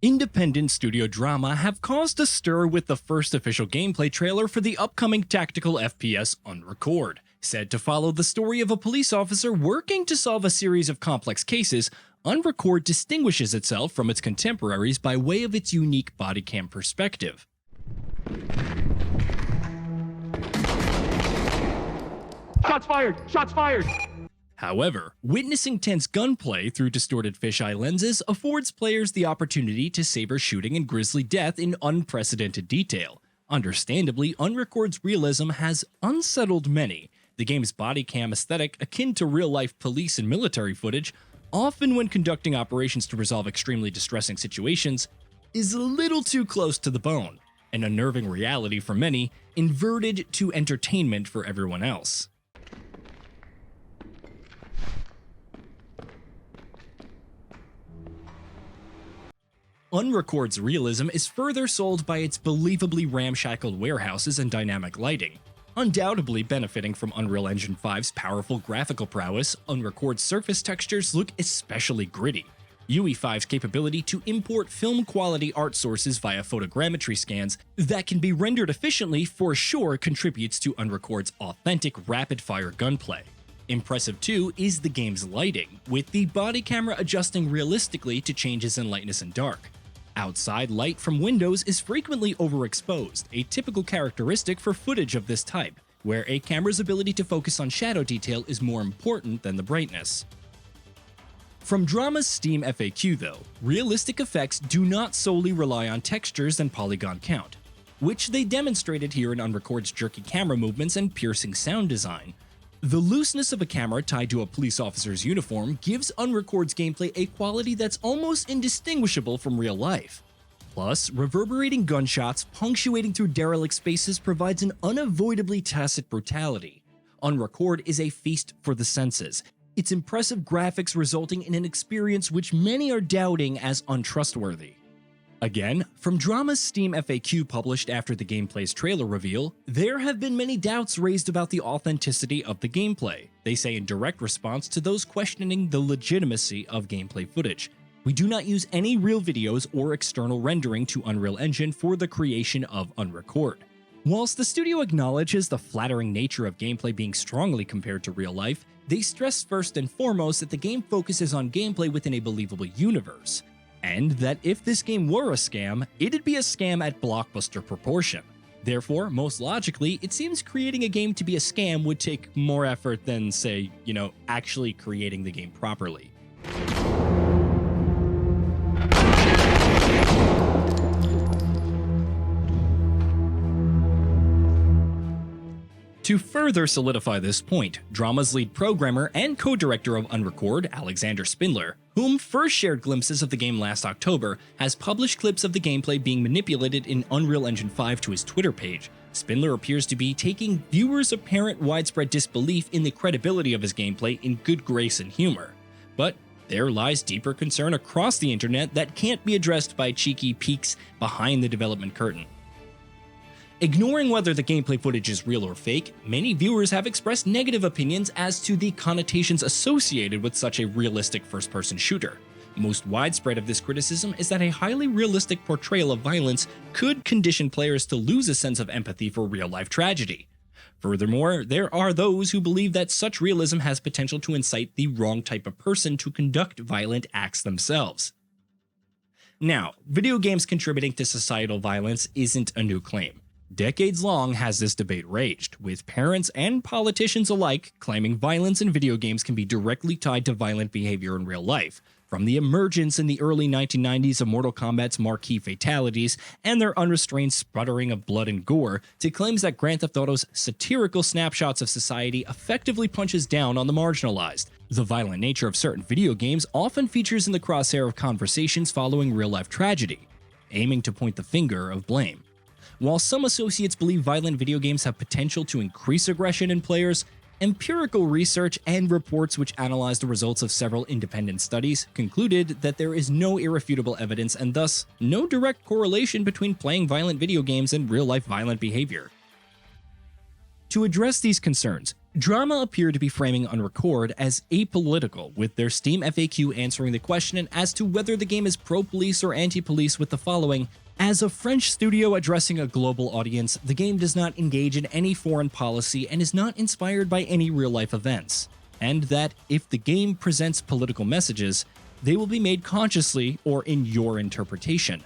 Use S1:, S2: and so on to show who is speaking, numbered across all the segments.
S1: Independent studio drama have caused a stir with the first official gameplay trailer for the upcoming tactical FPS Unrecord. Said to follow the story of a police officer working to solve a series of complex cases, Unrecord distinguishes itself from its contemporaries by way of its unique bodycam perspective.
S2: Shots fired! Shots fired!
S1: However, witnessing tense gunplay through distorted fisheye lenses affords players the opportunity to savor shooting and grisly death in unprecedented detail. Understandably, Unrecord's realism has unsettled many. The game's bodycam aesthetic, akin to real-life police and military footage, often when conducting operations to resolve extremely distressing situations, is a little too close to the bone, an unnerving reality for many, inverted to entertainment for everyone else. Unrecord's realism is further sold by its believably ramshackle warehouses and dynamic lighting. Undoubtedly benefiting from Unreal Engine 5's powerful graphical prowess, Unrecord's surface textures look especially gritty. UE5's capability to import film-quality art sources via photogrammetry scans that can be rendered efficiently for sure contributes to Unrecord's authentic rapid-fire gunplay. Impressive too is the game's lighting, with the body camera adjusting realistically to changes in lightness and dark. Outside light from windows is frequently overexposed, a typical characteristic for footage of this type, where a camera's ability to focus on shadow detail is more important than the brightness. From Drama's Steam FAQ though, realistic effects do not solely rely on textures and polygon count, which they demonstrated here in Unrecord's jerky camera movements and piercing sound design. The looseness of a camera tied to a police officer's uniform gives Unrecord's gameplay a quality that's almost indistinguishable from real life. Plus, reverberating gunshots punctuating through derelict spaces provides an unavoidably tacit brutality. Unrecord is a feast for the senses, its impressive graphics resulting in an experience which many are doubting as untrustworthy. Again, from Drama's Steam FAQ published after the gameplay's trailer reveal, there have been many doubts raised about the authenticity of the gameplay. They say in direct response to those questioning the legitimacy of gameplay footage. We do not use any real videos or external rendering to Unreal Engine for the creation of Unrecord. Whilst the studio acknowledges the flattering nature of gameplay being strongly compared to real life, they stress first and foremost that the game focuses on gameplay within a believable universe. And that if this game were a scam, it'd be a scam at blockbuster proportion. Therefore, most logically, it seems creating a game to be a scam would take more effort than, say, actually creating the game properly. To further solidify this point, Drama's lead programmer and co-director of Unrecord, Alexander Spindler, whom first shared glimpses of the game last October, has published clips of the gameplay being manipulated in Unreal Engine 5 to his Twitter page. Spindler appears to be taking viewers' apparent widespread disbelief in the credibility of his gameplay in good grace and humor. But there lies deeper concern across the internet that can't be addressed by cheeky peeks behind the development curtain. Ignoring whether the gameplay footage is real or fake, many viewers have expressed negative opinions as to the connotations associated with such a realistic first-person shooter. Most widespread of this criticism is that a highly realistic portrayal of violence could condition players to lose a sense of empathy for real-life tragedy. Furthermore, there are those who believe that such realism has potential to incite the wrong type of person to conduct violent acts themselves. Now, video games contributing to societal violence isn't a new claim. Decades long has this debate raged, with parents and politicians alike claiming violence in video games can be directly tied to violent behavior in real life, from the emergence in the early 1990s of Mortal Kombat's marquee fatalities and their unrestrained sputtering of blood and gore, to claims that Grand Theft Auto's satirical snapshots of society effectively punches down on the marginalized. The violent nature of certain video games often features in the crosshair of conversations following real-life tragedy, aiming to point the finger of blame. While some associates believe violent video games have potential to increase aggression in players, empirical research and reports which analyzed the results of several independent studies concluded that there is no irrefutable evidence and thus no direct correlation between playing violent video games and real-life violent behavior. To address these concerns, Drama appear to be framing Unrecord as apolitical, with their Steam FAQ answering the question as to whether the game is pro-police or anti-police with the following: "As a French studio addressing a global audience, the game does not engage in any foreign policy and is not inspired by any real-life events," and that if the game presents political messages, they will be made consciously or in your interpretation.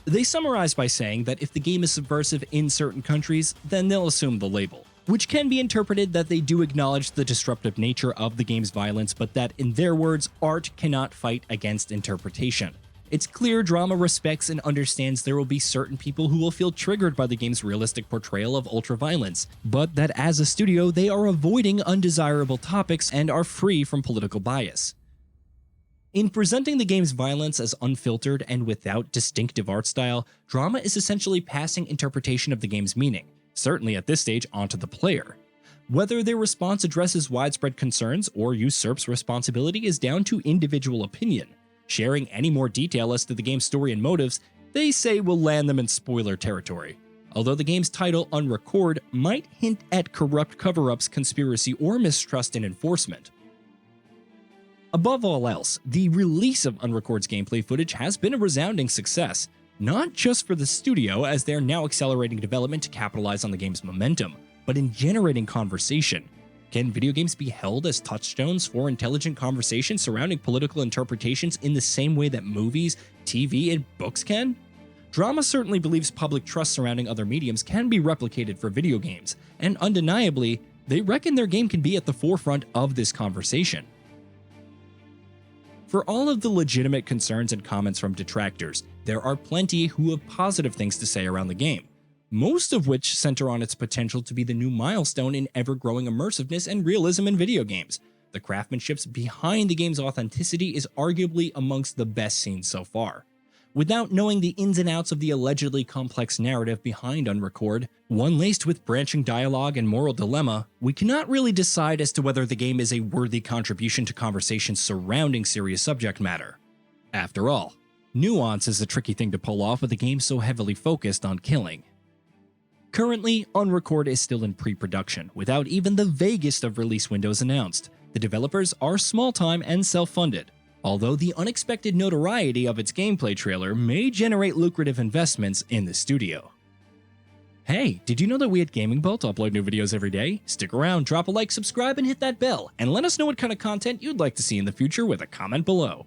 S1: They summarize by saying that if the game is subversive in certain countries, then they'll assume the label, which can be interpreted that they do acknowledge the disruptive nature of the game's violence, but that, in their words, art cannot fight against interpretation. It's clear Drama respects and understands there will be certain people who will feel triggered by the game's realistic portrayal of ultraviolence, but that as a studio they are avoiding undesirable topics and are free from political bias. In presenting the game's violence as unfiltered and without distinctive art style, Drama is essentially passing interpretation of the game's meaning, certainly at this stage, onto the player. Whether their response addresses widespread concerns or usurps responsibility is down to individual opinion. Sharing any more detail as to the game's story and motives, they say will land them in spoiler territory. Although the game's title, Unrecord, might hint at corrupt cover-ups, conspiracy, or mistrust in enforcement. Above all else, the release of Unrecord's gameplay footage has been a resounding success, not just for the studio as they're now accelerating development to capitalize on the game's momentum, but in generating conversation. Can video games be held as touchstones for intelligent conversation surrounding political interpretations in the same way that movies, TV, and books can? Drama certainly believes public trust surrounding other mediums can be replicated for video games, and undeniably, they reckon their game can be at the forefront of this conversation. For all of the legitimate concerns and comments from detractors, there are plenty who have positive things to say around the game, most of which center on its potential to be the new milestone in ever-growing immersiveness and realism in video games. The craftsmanship behind the game's authenticity is arguably amongst the best seen so far. Without knowing the ins and outs of the allegedly complex narrative behind Unrecord, one laced with branching dialogue and moral dilemma, we cannot really decide as to whether the game is a worthy contribution to conversations surrounding serious subject matter. After all, nuance is a tricky thing to pull off with a game so heavily focused on killing. Currently, Unrecord is still in pre-production, without even the vaguest of release windows announced. The developers are small-time and self-funded, although the unexpected notoriety of its gameplay trailer may generate lucrative investments in the studio. Hey, did you know that we at GamingBolt upload new videos every day? Stick around, drop a like, subscribe, and hit that bell, and let us know what kind of content you'd like to see in the future with a comment below.